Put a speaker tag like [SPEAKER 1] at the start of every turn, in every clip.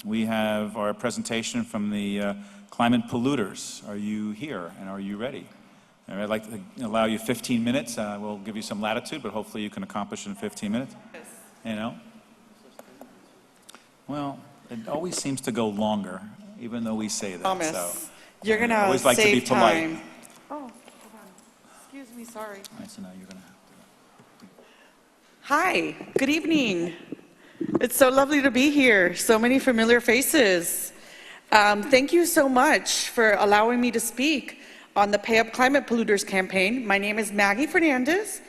[SPEAKER 1] We have our presentation from the climate polluters. Are you here and are you ready? And I'd like to allow you 15 minutes. We'll give you some latitude, but hopefully you can accomplish it in 15 minutes.
[SPEAKER 2] Yes.
[SPEAKER 1] You know? Well, it always seems to go longer, even though we say that.
[SPEAKER 2] Promise.
[SPEAKER 1] So
[SPEAKER 2] you're going to
[SPEAKER 1] always like to be
[SPEAKER 2] save
[SPEAKER 1] polite.
[SPEAKER 2] time. Oh, hold on. Excuse me, sorry.
[SPEAKER 1] All right, so now you're going to.
[SPEAKER 2] Hi, good evening. It's so lovely to be here. So many familiar faces. Thank you so much for allowing me to speak on the Pay Up Climate Polluters campaign. My name is Maggie Fernandez.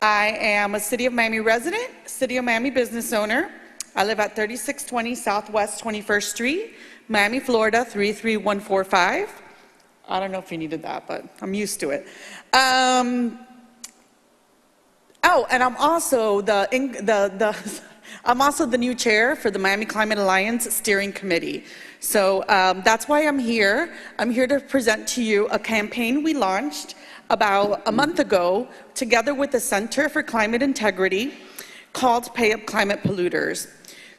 [SPEAKER 2] I am a City of Miami resident, City of Miami business owner. I live at 3620 Southwest 21st Street, Miami, Florida 33145. I don't know if you needed that, but I'm used to it. Oh, and I'm also I'm also the new chair for the Miami Climate Alliance Steering Committee. So that's why I'm here. I'm here to present to you a campaign we launched about a month ago together with the Center for Climate Integrity called Pay Up Climate Polluters.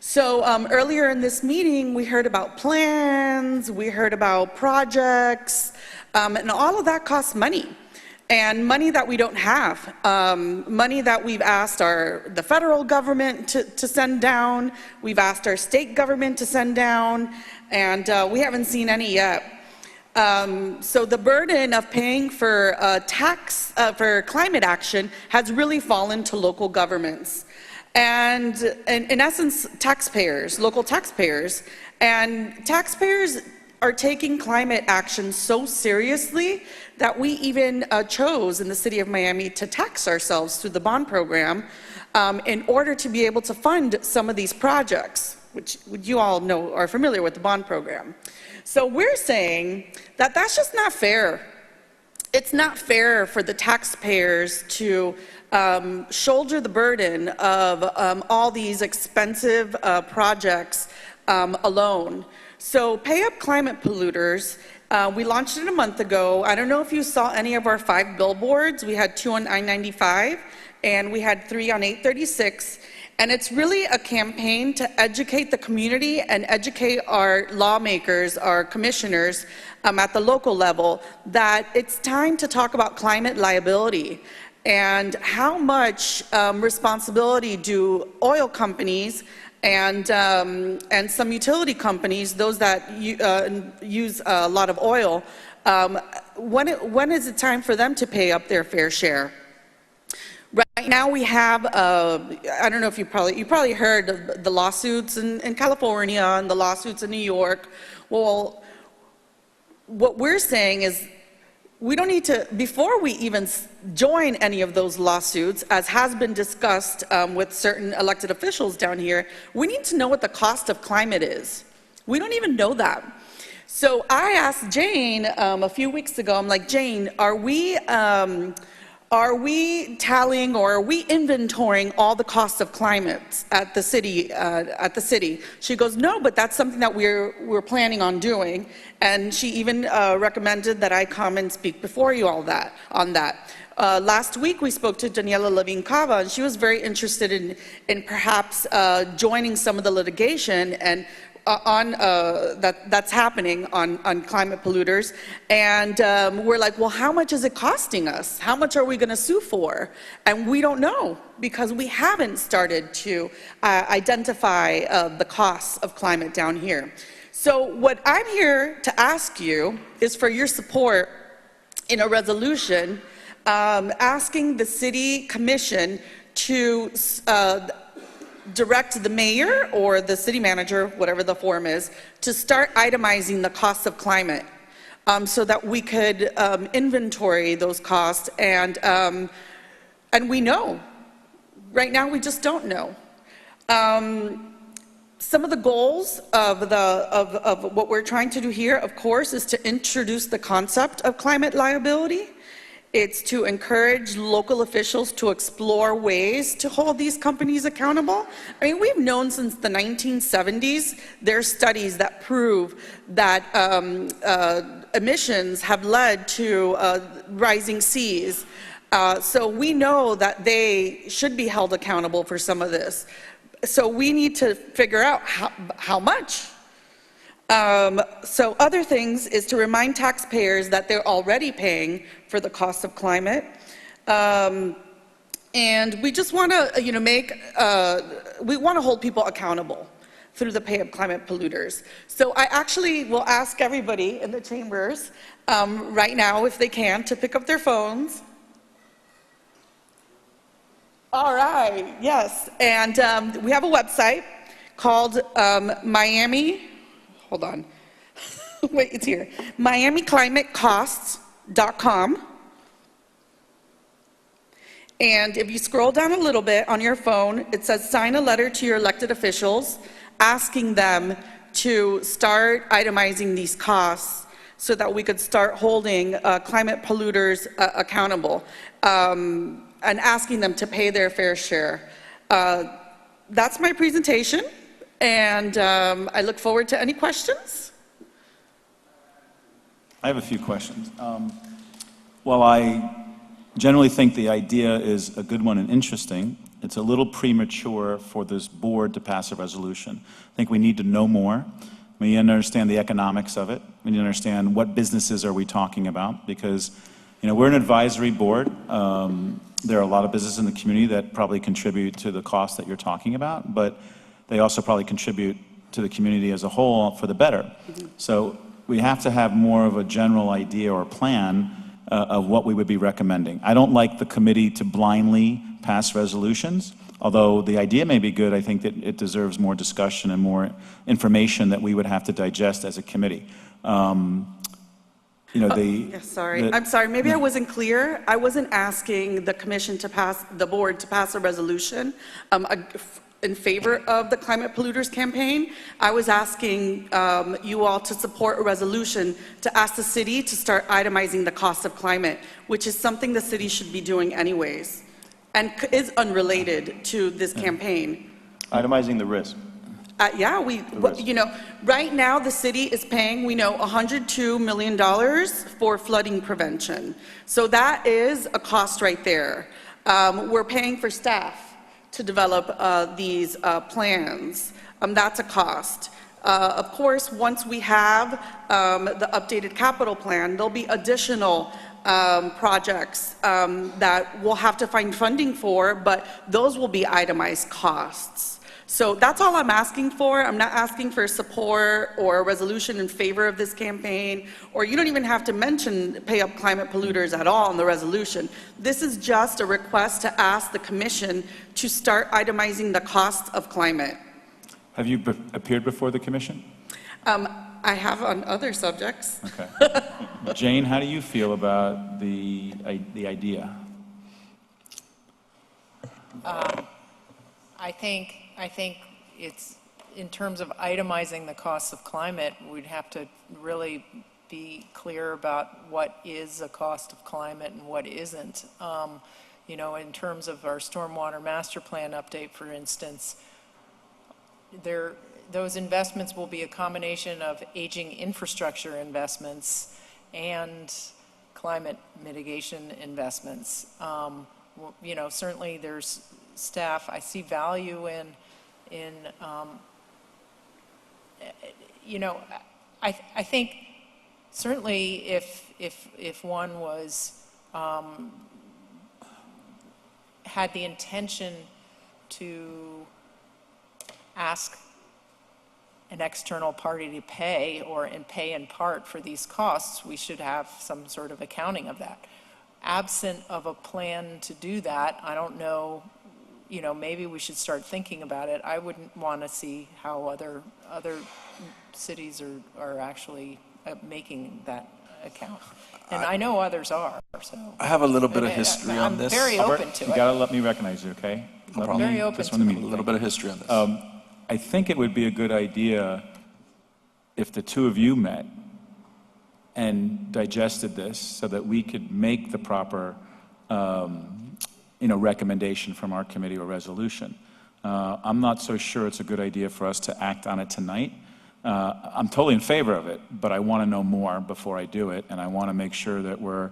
[SPEAKER 2] So earlier in this meeting, we heard about plans, we heard about projects, and all of that costs money. And money that we don't have, money that we've asked the federal government to send down, we've asked our state government to send down, and we haven't seen any yet. So the burden of paying for for climate action has really fallen to local governments. And in essence, taxpayers, local taxpayers. And taxpayers are taking climate action so seriously that we even chose in the City of Miami to tax ourselves through the bond program in order to be able to fund some of these projects, which you all know are familiar with the bond program. So we're saying that that's just not fair. It's not fair for the taxpayers to shoulder the burden of all these expensive projects alone. So Pay Up Climate Polluters, we launched it a month ago. I don't know if you saw any of our 5 billboards. We had 2 on I-95 and we had 3 on 836. And it's really a campaign to educate the community and educate our lawmakers, our commissioners at the local level that it's time to talk about climate liability and how much responsibility do oil companies and some utility companies, those that use a lot of oil, when is it time for them to pay up their fair share? Right now we have, I don't know if you probably heard of the lawsuits in California and the lawsuits in New York. Well, what we're saying is we don't need to, before we even join any of those lawsuits, as has been discussed with certain elected officials down here, we need to know what the cost of climate is. We don't even know that. So I asked Jane a few weeks ago, I'm like, Jane, are we tallying or are we inventorying all the costs of climate at the city? She goes, no, but that's something that we're planning on doing. And she even recommended that I come and speak before you on that. Last week we spoke to Daniela Levine Cava, and she was very interested in perhaps joining some of the litigation and that's happening on climate polluters. And we're like, well, how much is it costing us? How much are we going to sue for? And we don't know because we haven't started to identify the costs of climate down here. So what I'm here to ask you is for your support in a resolution asking the city commission to direct the mayor or the city manager, whatever the form is, to start itemizing the costs of climate so that we could inventory those costs and we know. Right now we just don't know. Some of the goals of what we're trying to do here, of course, is to introduce the concept of climate liability. It's to encourage local officials to explore ways to hold these companies accountable. I mean, we've known since the 1970s, there's studies that prove that emissions have led to rising seas. So we know that they should be held accountable for some of this. So we need to figure out how much. So other things is to remind taxpayers that they're already paying for the cost of climate. And we just want to, we want to hold people accountable through the Pay Up Climate Polluters. So I actually will ask everybody in the chambers right now, if they can, to pick up their phones. All right, yes. And we have a website called Miami, hold on, wait, it's here, MiamiClimateCosts.com. And if you scroll down a little bit on your phone, it says sign a letter to your elected officials asking them to start itemizing these costs so that we could start holding climate polluters accountable and asking them to pay their fair share. That's my presentation, and I look forward to any questions.
[SPEAKER 1] I have a few questions. While I generally think the idea is a good one and interesting, it's a little premature for this board to pass a resolution. I think we need to know more. We need to understand the economics of it. We need to understand what businesses are we talking about, because we're an advisory board. There are a lot of businesses in the community that probably contribute to the cost that you're talking about, but they also probably contribute to the community as a whole for the better. So we have to have more of a general idea or plan of what we would be recommending. I don't like the committee to blindly pass resolutions, although the idea may be good. I think that it deserves more discussion and more information that we would have to digest as a committee. I'm sorry, maybe I wasn't clear. I wasn't asking the commission to pass, the board to pass a resolution in favor of the Climate Polluters campaign. I was asking you all to support a resolution to ask the city to start itemizing the cost of climate, which is something the city should be doing anyways, and is unrelated to this campaign.
[SPEAKER 3] Itemizing the risk.
[SPEAKER 2] Right now the city is paying, we know, $102 million for flooding prevention. So that is a cost right there. We're paying for staff to develop these plans. That's a cost. Of course, once we have the updated capital plan, there'll be additional projects that we'll have to find funding for, but those will be itemized costs. So that's all I'm asking for. I'm not asking for support or a resolution in favor of this campaign, or you don't even have to mention Pay Up Climate Polluters at all in the resolution. This is just a request to ask the commission to start itemizing the cost of climate.
[SPEAKER 1] Have you appeared before the commission?
[SPEAKER 2] I have on other subjects.
[SPEAKER 1] Okay. Jane, how do you feel about the idea?
[SPEAKER 4] I think it's, in terms of itemizing the costs of climate, we'd have to really be clear about what is a cost of climate and what isn't. In terms of our stormwater master plan update, for instance, those investments will be a combination of aging infrastructure investments and climate mitigation investments. Certainly there's staff, I see value in I think certainly if one was had the intention to ask an external party to pay and pay in part for these costs, we should have some sort of accounting of that. Absent of a plan to do that, I don't know, maybe we should start thinking about it. I wouldn't want to see how other cities are actually making that account. And I know others are, so.
[SPEAKER 3] I have a little bit of history on this.
[SPEAKER 4] I'm very open to it.
[SPEAKER 1] You gotta let me recognize you, okay?
[SPEAKER 3] No problem.
[SPEAKER 4] Very open to
[SPEAKER 3] A little bit of history on this.
[SPEAKER 1] I think it would be a good idea if the two of you met and digested this so that we could make the proper recommendation from our committee or resolution. I'm not so sure it's a good idea for us to act on it tonight. I'm totally in favor of it, but I want to know more before I do it, and I want to make sure that we're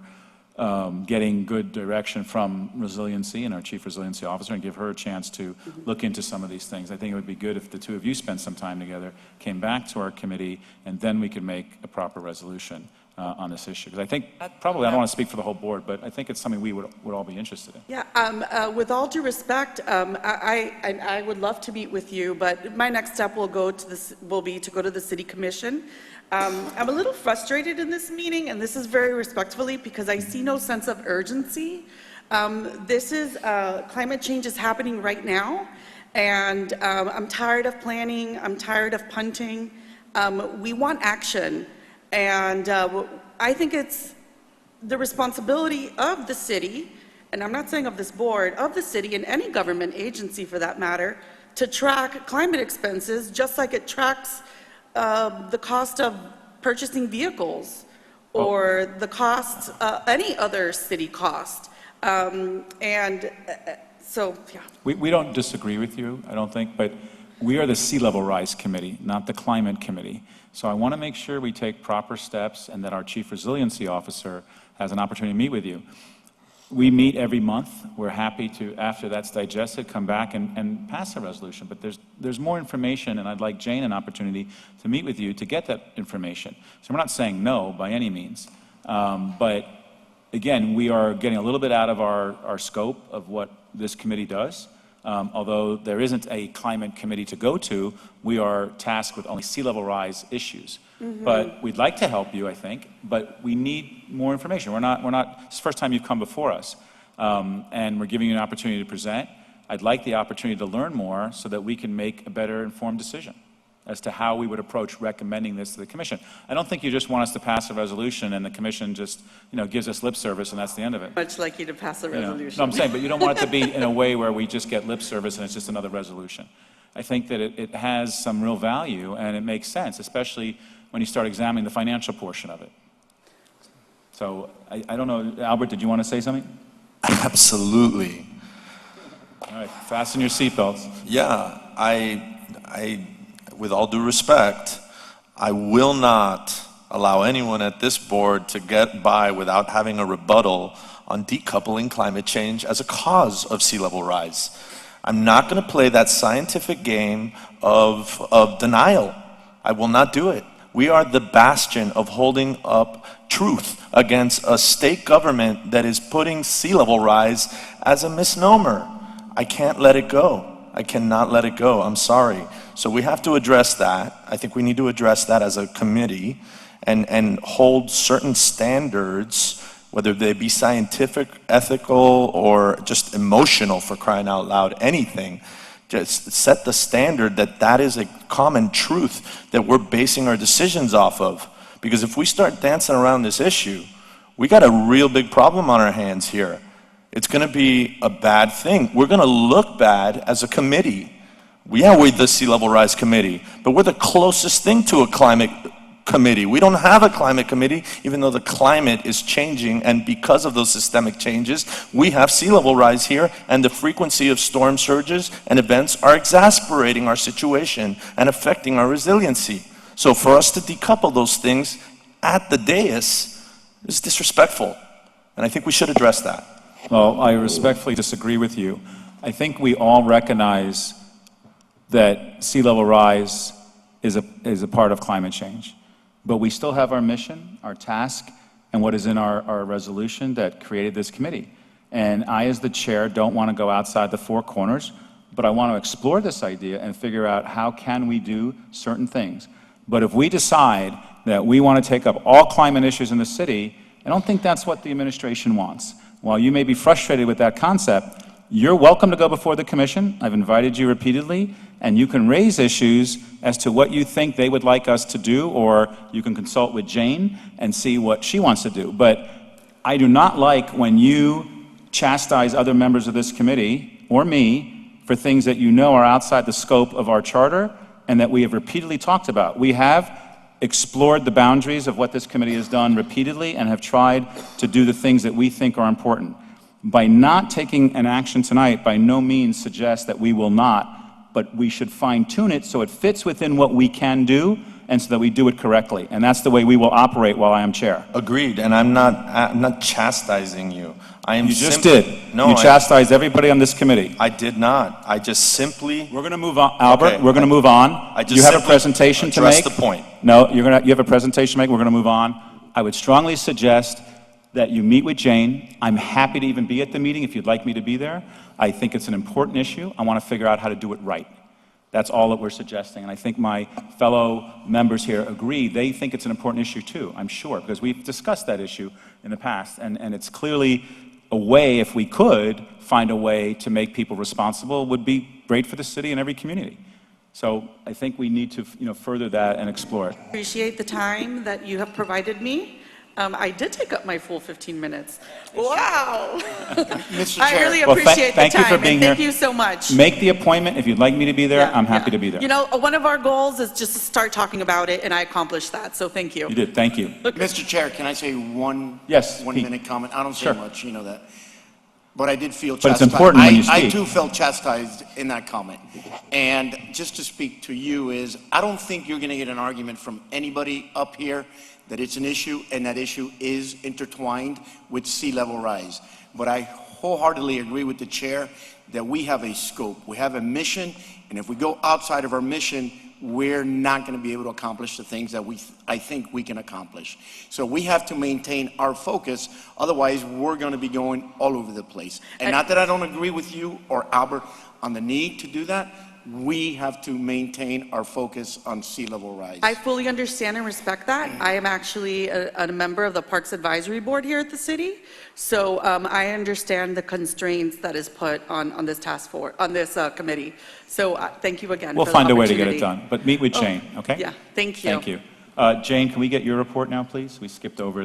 [SPEAKER 1] getting good direction from Resiliency and our Chief Resiliency Officer and give her a chance to look into some of these things. I think it would be good if the two of you spent some time together, came back to our committee, and then we could make a proper resolution on this issue. Because I think, probably, I don't want to speak for the whole board, but I think it's something we would all be interested in.
[SPEAKER 2] Yeah, with all due respect, I would love to meet with you, but my next step will be to go to the City Commission. I'm a little frustrated in this meeting, and this is very respectfully, because I see no sense of urgency. Climate change is happening right now, and I'm tired of planning, I'm tired of punting. We want action, and I think it's the responsibility of the city, and I'm not saying of this board, of the city and any government agency for that matter, to track climate expenses just like it tracks the cost of purchasing vehicles or the cost, any other city cost. So, yeah.
[SPEAKER 1] We don't disagree with you, I don't think, but we are the Sea Level Rise Committee, not the Climate Committee. So I want to make sure we take proper steps and that our Chief Resiliency Officer has an opportunity to meet with you. We meet every month. We're happy to, after that's digested, come back and pass a resolution. But there's more information, and I'd like Jane an opportunity to meet with you to get that information. So we're not saying no by any means. But again, we are getting a little bit out of our scope of what this committee does. Although there isn't a climate committee to go to, we are tasked with only sea level rise issues. But we'd like to help you, I think, but we need more information. It's the first time you've come before us, and we're giving you an opportunity to present. I'd like the opportunity to learn more so that we can make a better informed decision as to how we would approach recommending this to the commission. I don't think you just want us to pass a resolution and the commission just, gives us lip service and that's the end of it.
[SPEAKER 2] Much like you to pass a resolution.
[SPEAKER 1] No, I'm saying, but you don't want it to be in a way where we just get lip service and it's just another resolution. I think that it has some real value and it makes sense, especially when you start examining the financial portion of it. So I don't know, Albert, did you want to say something?
[SPEAKER 3] Absolutely.
[SPEAKER 1] All right, fasten your seatbelts.
[SPEAKER 3] Yeah, with all due respect, I will not allow anyone at this board to get by without having a rebuttal on decoupling climate change as a cause of sea level rise. I'm not going to play that scientific game of denial. I will not do it. We are the bastion of holding up truth against a state government that is putting sea level rise as a misnomer. I can't let it go. I cannot let it go. I'm sorry. So we have to address that. I think we need to address that as a committee and hold certain standards, whether they be scientific, ethical, or just emotional, for crying out loud, anything. Just set the standard that is a common truth that we're basing our decisions off of. Because if we start dancing around this issue, we got a real big problem on our hands here. It's going to be a bad thing. We're going to look bad as a committee. We're the Sea Level Rise Committee, but we're the closest thing to a climate committee. We don't have a climate committee, even though the climate is changing, and because of those systemic changes, we have sea level rise here, and the frequency of storm surges and events are exasperating our situation and affecting our resiliency. So for us to decouple those things at the dais is disrespectful, and I think we should address that.
[SPEAKER 1] Well, I respectfully disagree with you. I think we all recognize that sea level rise is a part of climate change. But we still have our mission, our task, and what is in our resolution that created this committee. And I, as the chair, don't want to go outside the four corners, but I want to explore this idea and figure out how can we do certain things. But if we decide that we want to take up all climate issues in the city, I don't think that's what the administration wants. While you may be frustrated with that concept, you're welcome to go before the commission. I've invited you repeatedly, and you can raise issues as to what you think they would like us to do, or you can consult with Jane and see what she wants to do. But I do not like when you chastise other members of this committee, or me, for things that you know are outside the scope of our charter and that we have repeatedly talked about. We have explored the boundaries of what this committee has done repeatedly and have tried to do the things that we think are important. By not taking an action tonight, by no means suggests that we will not, but we should fine-tune it so it fits within what we can do and so that we do it correctly. And that's the way we will operate while I am chair.
[SPEAKER 3] Agreed, and I'm not chastising you. I am
[SPEAKER 1] You just
[SPEAKER 3] simply-
[SPEAKER 1] did.
[SPEAKER 3] No,
[SPEAKER 1] You chastised everybody on this committee.
[SPEAKER 3] I did not. I just simply
[SPEAKER 1] We're going to move on, Albert,
[SPEAKER 3] Okay.
[SPEAKER 1] we're going to move on.
[SPEAKER 3] I just
[SPEAKER 1] You have a
[SPEAKER 3] simply
[SPEAKER 1] presentation to
[SPEAKER 3] addressed
[SPEAKER 1] make?
[SPEAKER 3] the point.
[SPEAKER 1] No, you have a presentation to make, we're going to move on. I would strongly suggest that you meet with Jane. I'm happy to even be at the meeting if you'd like me to be there. I think it's an important issue. I want to figure out how to do it right. That's all that we're suggesting, and I think my fellow members here agree. They think it's an important issue too, I'm sure, because we've discussed that issue in the past, and it's clearly a way, if we could find a way to make people responsible, would be great for the city and every community. So I think we need to, further that and explore it.
[SPEAKER 2] Appreciate the time that you have provided me. I did take up my full 15 minutes. Wow.
[SPEAKER 5] Mr.
[SPEAKER 2] I
[SPEAKER 5] Chair.
[SPEAKER 2] really
[SPEAKER 1] Well,
[SPEAKER 2] appreciate
[SPEAKER 1] thank
[SPEAKER 2] the
[SPEAKER 1] you
[SPEAKER 2] time.
[SPEAKER 1] for being
[SPEAKER 2] and thank
[SPEAKER 1] here.
[SPEAKER 2] you so much.
[SPEAKER 1] Make the appointment. If you'd like me to be there,
[SPEAKER 2] Yeah,
[SPEAKER 1] I'm happy
[SPEAKER 2] yeah.
[SPEAKER 1] to be there.
[SPEAKER 2] One of our goals is just to start talking about it, and I accomplished that, so thank you.
[SPEAKER 1] You did, thank you.
[SPEAKER 5] Mr. Chair, can I say
[SPEAKER 1] Yes,
[SPEAKER 5] one
[SPEAKER 1] Pete.
[SPEAKER 5] minute comment? I don't say
[SPEAKER 1] Sure.
[SPEAKER 5] much, you know that. But I did feel
[SPEAKER 1] But it's
[SPEAKER 5] chastised.
[SPEAKER 1] important when you
[SPEAKER 5] I
[SPEAKER 1] speak.
[SPEAKER 5] too felt chastised in that comment. And just to speak to you is, I don't think you're gonna get an argument from anybody up here that it's an issue, and that issue is intertwined with sea level rise. But I wholeheartedly agree with the chair that we have a scope, we have a mission, and if we go outside of our mission, we're not going to be able to accomplish the things that I think we can accomplish. So we have to maintain our focus, otherwise we're going to be going all over the place. And not that I don't agree with you or Albert on the need to do that, we have to maintain our focus on sea level rise.
[SPEAKER 2] I fully understand and respect that. I am actually a member of the Parks Advisory Board here at the city, so I understand the constraints that is put on this task force, on this committee. So thank you again
[SPEAKER 1] We'll
[SPEAKER 2] for the
[SPEAKER 1] find a way to get it
[SPEAKER 2] opportunity.
[SPEAKER 1] done, but meet with
[SPEAKER 2] Oh,
[SPEAKER 1] Jane, okay?
[SPEAKER 2] Yeah, thank you.
[SPEAKER 1] Thank you. Jane, can we get your report now, please? We skipped over